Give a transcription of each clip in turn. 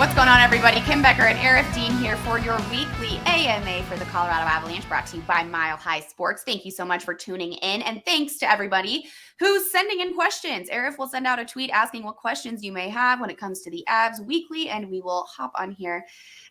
What's going on, everybody? Kim Becker and Eric Dean here for your weekly AMA for the Colorado Avalanche, brought to you by Mile High Sports. Thank you so much for tuning in, and thanks to everybody who's sending in questions. Eric will send out a tweet asking what questions you may have when it comes to the Avs weekly, and we will hop on here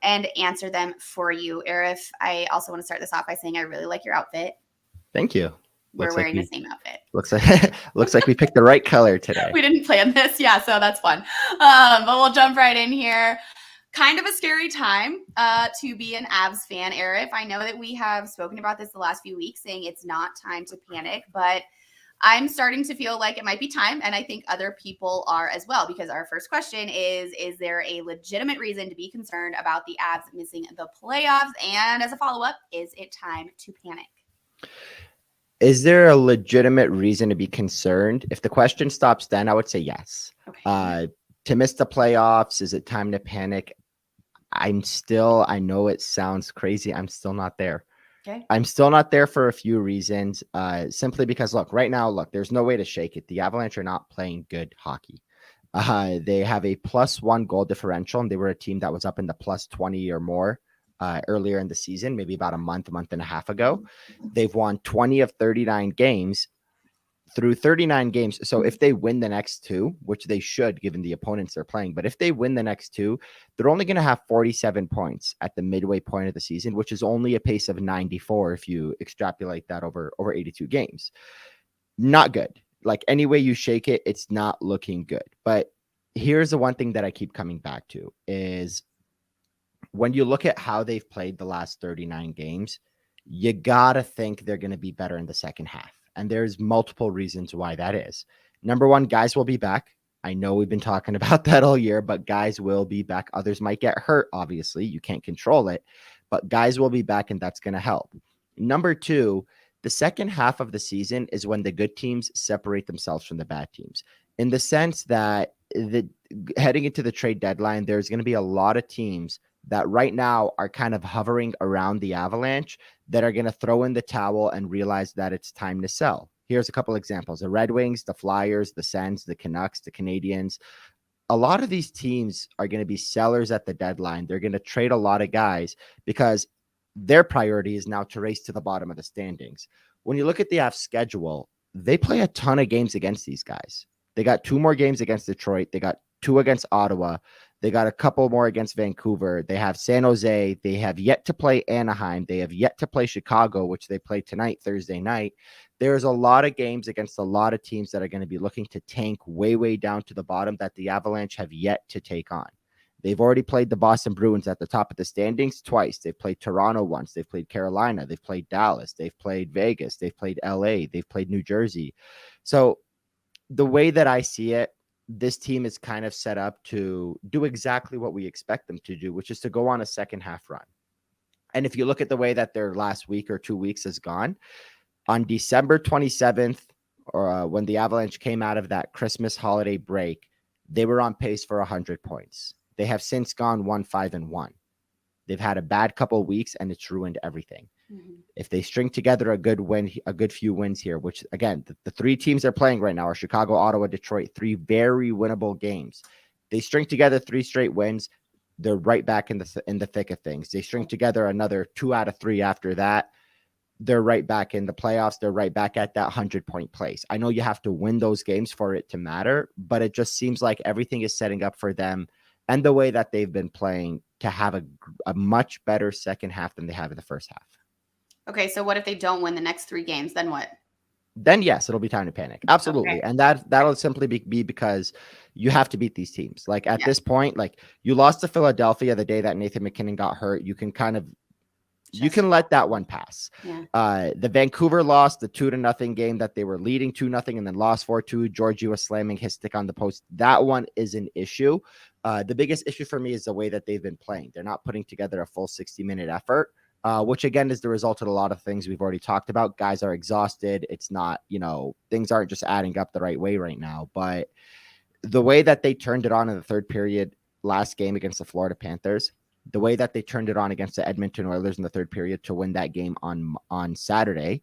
and answer them for you. Eric, I also want to start this off by saying I really like your outfit. Thank you. We're wearing the same outfit. Looks like we picked the right color today. We didn't plan this. Yeah, so that's fun. But we'll jump right in here. Kind of a scary time to be an Avs fan, Eric. I know that we have spoken about this the last few weeks, saying it's not time to panic, but I'm starting to feel like it might be time, and I think other people are as well, because our first question is there a legitimate reason to be concerned about the Avs missing the playoffs? And as a follow-up, is it time to panic? Is there a legitimate reason to be concerned? If the question stops then, I would say yes. Okay. To miss the playoffs, is it time to panic? I know it sounds crazy. I'm still not there. Okay. I'm still not there for a few reasons. Simply because, right now, there's no way to shake it. The Avalanche are not playing good hockey. They have a +1 goal differential, and they were a team that was up in the +20 or more earlier in the season, maybe about a month and a half ago. They've won 20 of 39 games. Through 39 games, so if they win the next two, which they should given the opponents they're playing, but if they win the next two, they're only going to have 47 points at the midway point of the season, which is only a pace of 94 if you extrapolate that over 82 games. Not good. Any way you shake it, it's not looking good. But here's the one thing that I keep coming back to is when you look at how they've played the last 39 games, you got to think they're going to be better in the second half. And there's multiple reasons why that is. Number one, guys will be back. I know we've been talking about that all year, but guys will be back. Others might get hurt, obviously. You can't control it, but guys will be back, and that's going to help. Number two, the second half of the season is when the good teams separate themselves from the bad teams, in the sense that heading into the trade deadline, there's going to be a lot of teams that right now are kind of hovering around the Avalanche that are going to throw in the towel and realize that it's time to sell. Here's a couple examples: the Red Wings, the Flyers, the Sens, the Canucks, the Canadiens. A lot of these teams are going to be sellers at the deadline. They're going to trade a lot of guys because their priority is now to race to the bottom of the standings. When you look at the Avs schedule, they play a ton of games against these guys. They got 2 more games against Detroit. They got 2 against Ottawa. They got a couple more against Vancouver. They have San Jose. They have yet to play Anaheim. They have yet to play Chicago, which they play tonight, Thursday night. There's a lot of games against a lot of teams that are going to be looking to tank way, way down to the bottom that the Avalanche have yet to take on. They've already played the Boston Bruins at the top of the standings twice. They've played Toronto once. They've played Carolina. They've played Dallas. They've played Vegas. They've played LA. They've played New Jersey. So the way that I see it, this team is kind of set up to do exactly what we expect them to do, which is to go on a second half run. And if you look at the way that their last week or 2 weeks has gone, on December 27th, or when the Avalanche came out of that Christmas holiday break, they were on pace for 100 points. They have since gone 1-5-1. They've had a bad couple of weeks, and it's ruined everything. Mm-hmm. If they string together a good few wins here, which again, the 3 teams they're playing right now are Chicago, Ottawa, Detroit, 3 very winnable games. They string together 3 straight wins, they're right back in the thick of things. They string together another 2 out of 3 after that, they're right back in the playoffs. They're right back at that 100-point place. I know you have to win those games for it to matter, but it just seems like everything is setting up for them and the way that they've been playing to have a much better second half than they have in the first half. Okay, so what if they don't win the next 3 games? Then what? Then yes, it'll be time to panic. Absolutely. Okay. And that'll simply be because you have to beat these teams. At this point, you lost to Philadelphia the day that Nathan McKinnon got hurt. You can you can let that one pass. Yeah. The Vancouver lost the 2-0 game that they were leading 2-0 and then lost 4-2. Georgie was slamming his stick on the post. That one is an issue. The biggest issue for me is the way that they've been playing. They're not putting together a full 60-minute effort. Which again is the result of a lot of things we've already talked about. Guys are exhausted. It's not, things aren't just adding up the right way right now. But the way that they turned it on in the third period last game against the Florida Panthers, the way that they turned it on against the Edmonton Oilers in the third period to win that game on Saturday,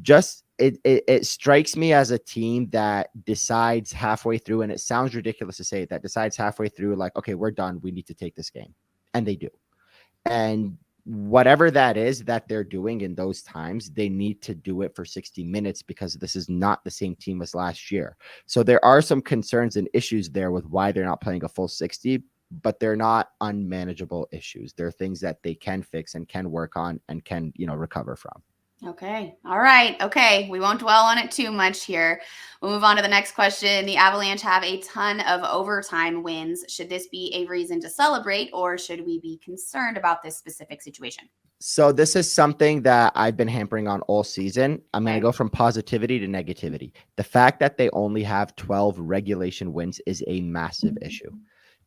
just it strikes me as a team that decides halfway through, and it sounds ridiculous to say it, that decides halfway through, like, okay, we're done. We need to take this game. And they do. And whatever that is that they're doing in those times, they need to do it for 60 minutes because this is not the same team as last year. So there are some concerns and issues there with why they're not playing a full 60, but they're not unmanageable issues. They're things that they can fix and can work on and can, recover from. Okay. All right. Okay. We won't dwell on it too much here. We'll move on to the next question. The Avalanche have a ton of overtime wins. Should this be a reason to celebrate, or should we be concerned about this specific situation? So this is something that I've been hampering on all season. I'm going to go from positivity to negativity. The fact that they only have 12 regulation wins is a massive issue.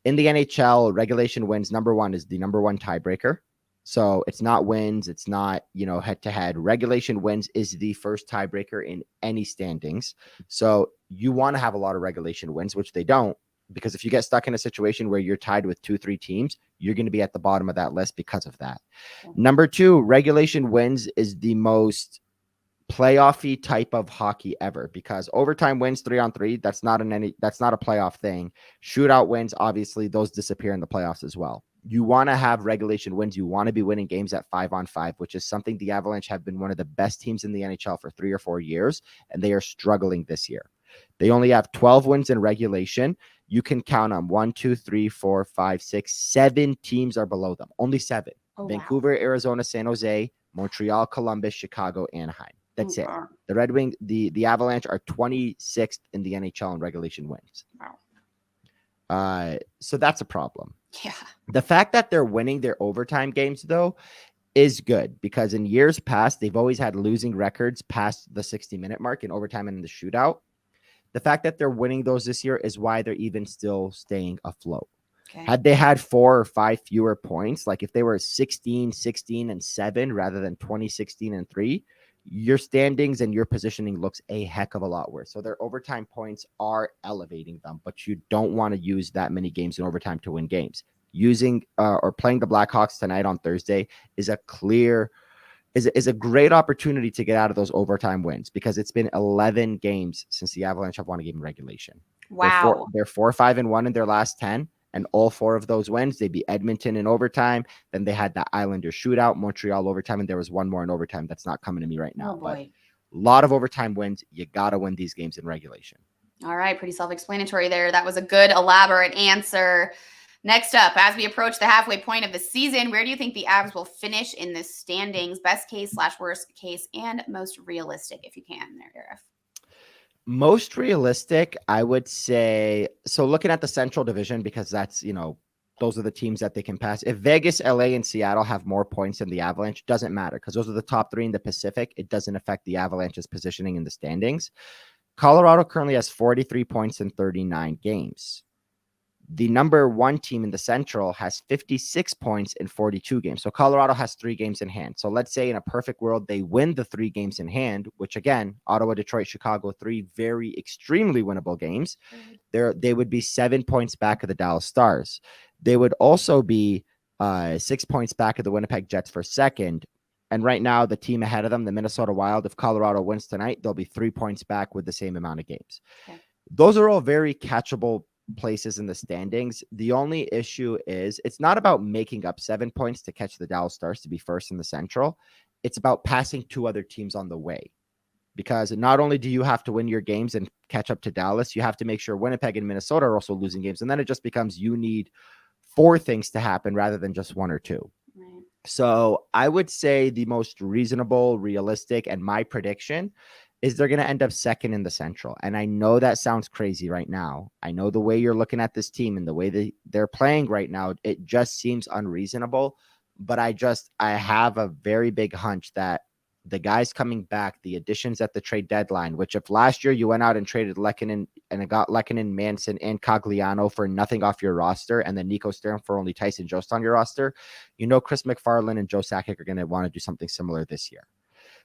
In the NHL, regulation wins, number one, is the number one tiebreaker. So it's not wins. It's not, head to head. Regulation wins is the first tiebreaker in any standings. So you want to have a lot of regulation wins, which they don't, because if you get stuck in a situation where you're tied with 2-3 teams, you're going to be at the bottom of that list because of that. Number two, regulation wins is the most playoffy type of hockey ever, because overtime wins 3-on-3, that's not a playoff thing. Shootout wins, obviously, those disappear in the playoffs as well. You want to have regulation wins. You want to be winning games at 5-on-5, which is something the Avalanche have been one of the best teams in the NHL for 3 or 4 years, and they are struggling this year. They only have 12 wins in regulation. You can count them. 1, 2, 3, 4, 5, 6, 7 teams are below them. Only 7. Oh, Vancouver, wow. Arizona, San Jose, Montreal, Columbus, Chicago, Anaheim. That's it. Wow. The Red Wings, the Avalanche are 26th in the NHL in regulation wins. Wow. So that's a problem. Yeah. The fact that they're winning their overtime games, though, is good, because in years past, they've always had losing records past the 60-minute mark in overtime and in the shootout. The fact that they're winning those this year is why they're even still staying afloat. Okay. Had they had 4 or 5 fewer points, like if they were 16, 16, and 7 rather than 20, 16, and 3, your standings and your positioning looks a heck of a lot worse. So their overtime points are elevating them, but you don't want to use that many games in overtime to win games. Using or playing the Blackhawks tonight on Thursday is a great opportunity to get out of those overtime wins, because it's been 11 games since the Avalanche have won a game in regulation. Wow. They're 4-5-1 in their last 10. And all 4 of those wins, they beat Edmonton in overtime. Then they had the Islanders shootout, Montreal overtime, and there was one more in overtime that's not coming to me right now. Oh, boy. But a lot of overtime wins. You got to win these games in regulation. All right. Pretty self-explanatory there. That was a good, elaborate answer. Next up, as we approach the halfway point of the season, where do you think the Avs will finish in the standings? Best case / worst case, and most realistic, if you can, there, Arif. Most realistic, I would say, so looking at the Central Division, because that's, those are the teams that they can pass. If Vegas, LA, and Seattle have more points than the Avalanche, doesn't matter, because those are the top 3 in the Pacific. It doesn't affect the Avalanche's positioning in the standings. Colorado currently has 43 points in 39 games. The number 1 team in the Central has 56 points in 42 games. So Colorado has 3 games in hand. So let's say in a perfect world, they win the 3 games in hand, which again, Ottawa, Detroit, Chicago, 3 very extremely winnable games. They would be 7 points back of the Dallas Stars. They would also be 6 points back of the Winnipeg Jets for second. And right now, the team ahead of them, the Minnesota Wild, if Colorado wins tonight, they'll be 3 points back with the same amount of games. Okay. Those are all very catchable places in the standings. The only issue is it's not about making up 7 points to catch the Dallas Stars to be first in the Central. It's about passing 2 other teams on the way, because not only do you have to win your games and catch up to Dallas, you have to make sure Winnipeg and Minnesota are also losing games. And then it just becomes you need 4 things to happen rather than just 1 or 2. Right. So I would say the most reasonable, realistic, and my prediction is they're going to end up second in the Central. And I know that sounds crazy right now. I know the way you're looking at this team and the way they're playing right now, it just seems unreasonable. But I have a very big hunch that the guys coming back, the additions at the trade deadline, which if last year you went out and traded Lehkonen and it got Lehkonen, Manson, and Cogliano for nothing off your roster, and then Nico Sturm for only Tyson Jost on your roster, Chris McFarland and Joe Sakic are going to want to do something similar this year.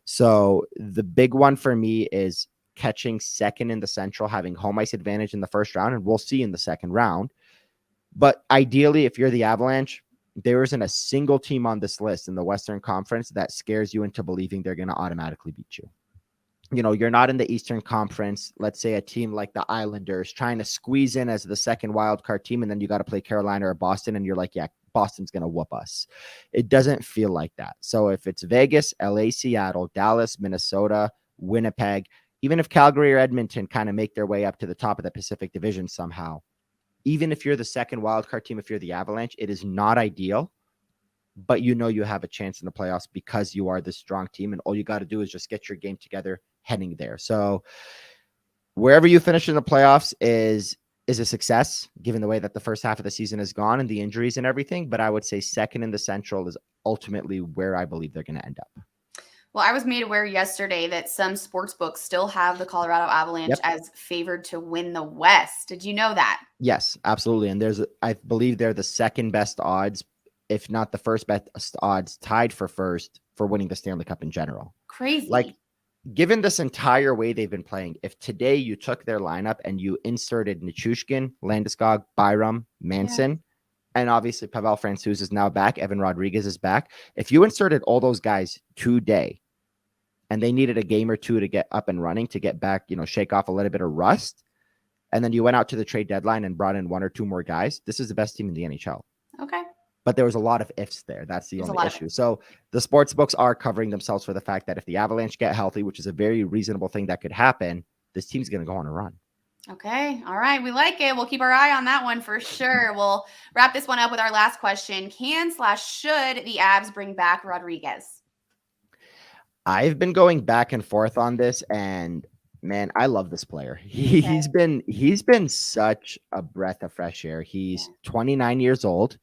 So the big one for me is catching second in the Central, having home ice advantage in the first round, and we'll see in the second round. But ideally, if you're the Avalanche, there isn't a single team on this list in the Western Conference that scares you into believing they're going to automatically beat you. you're not in the Eastern Conference. Let's say a team like the Islanders trying to squeeze in as the second wild card team, and then you got to play Carolina or Boston, and you're like, yeah, Boston's going to whoop us. It doesn't feel like that. So if it's Vegas, LA, Seattle, Dallas, Minnesota, Winnipeg, even if Calgary or Edmonton kind of make their way up to the top of the Pacific Division somehow, even if you're the second wild card team, if you're the Avalanche, it is not ideal. But you have a chance in the playoffs because you are this strong team, and all you got to do is just get your game together heading there. So wherever you finish in the playoffs is a success, given the way that the first half of the season has gone and the injuries and everything. But I would say second in the Central is ultimately where I believe they're going to end up. Well, I was made aware yesterday that some sports books still have the Colorado Avalanche as favored to win the West. Did you know that? Yes, absolutely. And I believe they're the second best odds, if not the first best odds, tied for first for winning the Stanley Cup in general. Crazy. Like, given this entire way they've been playing, if today you took their lineup and you inserted Nichushkin, Landeskog, Byram, Manson, and obviously Pavel Francouz is now back, Evan Rodrigues is back. If you inserted all those guys today and they needed a game or two to get up and running, to get back, shake off a little bit of rust, and then you went out to the trade deadline and brought in one or two more guys, this is the best team in the NHL. Okay. But there was a lot of ifs there. That's the only issue. So the sports books are covering themselves for the fact that if the Avalanche get healthy, which is a very reasonable thing that could happen, this team's going to go on a run. Okay. All right. We like it. We'll keep our eye on that one for sure. We'll wrap this one up with our last question. Should the Avs bring back Rodrigues? I've been going back and forth on this, and man, I love this player. He's been such a breath of fresh air. He's 29 years old.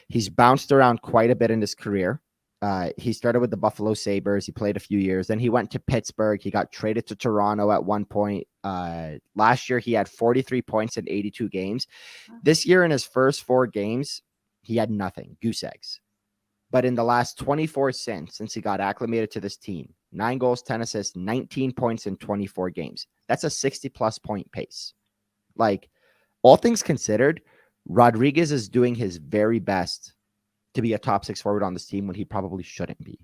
He's bounced around quite a bit in his career. He started with the Buffalo Sabres. He played a few years. Then he went to Pittsburgh. He got traded to Toronto at one point. Last year, he had 43 points in 82 games. This year, in his first 4 games, he had nothing, goose eggs. But in the last 24 since he got acclimated to this team, 9 goals, 10 assists, 19 points in 24 games. That's a 60-plus point pace. Like, all things considered, Rodrigues is doing his very best to be a top 6 forward on this team when he probably shouldn't be.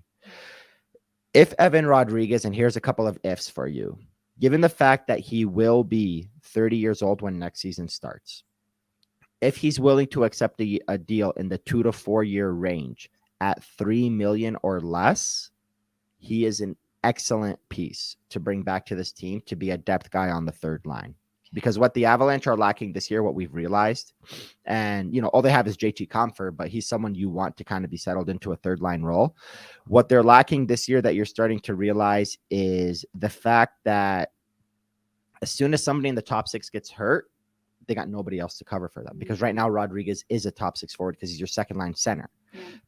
If Evan Rodrigues, and here's a couple of ifs for you, given the fact that he will be 30 years old when next season starts, if he's willing to accept a deal in the 2 to 4 year range at $3 million or less, he is an excellent piece to bring back to this team to be a depth guy on the third line. Because what the Avalanche are lacking this year, what we've realized, and all they have is JT Compher, but he's someone you want to kind of be settled into a third line role. What they're lacking this year that you're starting to realize is the fact that as soon as somebody in the top 6 gets hurt, they got nobody else to cover for them. Because right now Rodrigues is a top 6 forward because he's your second line center.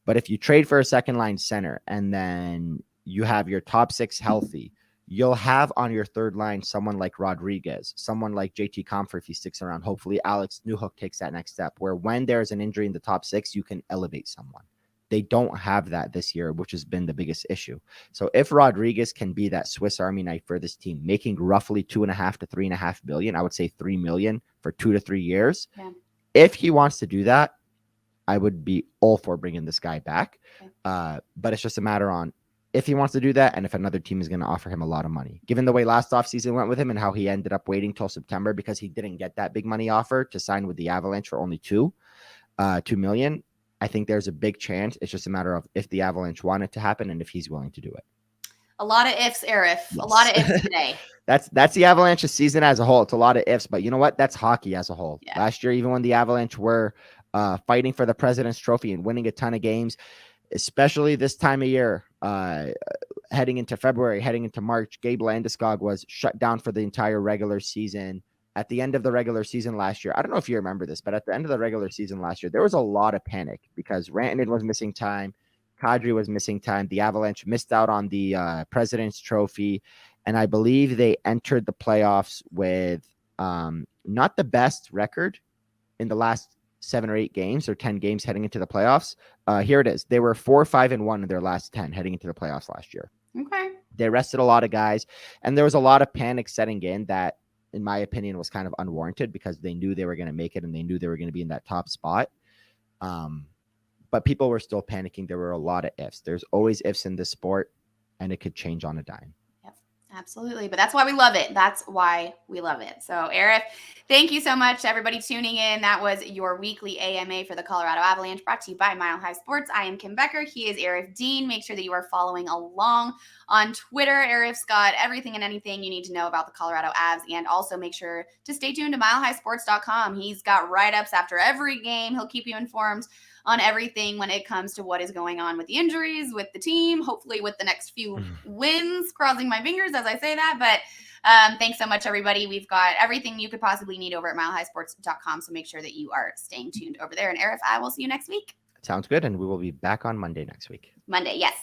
But if you trade for a second line center and then you have your top 6 healthy, you'll have on your third line someone like Rodrigues, someone like JT Compher if he sticks around. Hopefully Alex Newhook takes that next step where when there's an injury in the top 6, you can elevate someone. They don't have that this year, which has been the biggest issue. So if Rodrigues can be that Swiss Army knife for this team, making roughly $2.5 to $3.5 million, I would say $3 million for 2 to 3 years. Yeah. If he wants to do that, I would be all for bringing this guy back. Okay. But it's just a matter on if he wants to do that and if another team is going to offer him a lot of money. Given the way last offseason went with him and how he ended up waiting till September because he didn't get that big money offer to sign with the Avalanche for only $2 million, I think there's a big chance. It's just a matter of if the Avalanche want it to happen and if he's willing to do it. A lot of ifs, Arif. Yes. A lot of ifs today. That's the Avalanche's season as a whole. It's a lot of ifs, but you know what? That's hockey as a whole. Yeah. Last year, even when the Avalanche were fighting for the President's Trophy and winning a ton of games, especially this time of year, heading into February, heading into March, Gabe Landeskog was shut down for the entire regular season. At the end of the regular season last year, I don't know if you remember this, but at the end of the regular season last year, there was a lot of panic because Rantanen was missing time. Kadri was missing time. The Avalanche missed out on the President's Trophy. And I believe they entered the playoffs with not the best record in the last 7 or 8 games or 10 games heading into the playoffs. Here it is. They were 4-5-1 in their last 10 heading into the playoffs last year. Okay. They rested a lot of guys. And there was a lot of panic setting in that, in my opinion, was kind of unwarranted because they knew they were going to make it and they knew they were going to be in that top spot. But people were still panicking. There were a lot of ifs. There's always ifs in this sport, and it could change on a dime. Yep, Absolutely. But that's why we love it. That's why we love it. So, Arif, thank you so much to everybody tuning in. That was your weekly AMA for the Colorado Avalanche, brought to you by Mile High Sports. I am Kim Becker. He is Arif Dean. Make sure that you are following along on Twitter. Arif's got everything and anything you need to know about the Colorado Avs. And also make sure to stay tuned to milehighsports.com. He's got write-ups after every game. He'll keep you informed on everything when it comes to what is going on with the injuries, with the team, hopefully with the next few wins, crossing my fingers as I say that. But thanks so much, everybody. We've got everything you could possibly need over at milehighsports.com. So make sure that you are staying tuned over there. And Arif, I will see you next week. Sounds good. And we will be back on Monday next week. Monday, yes.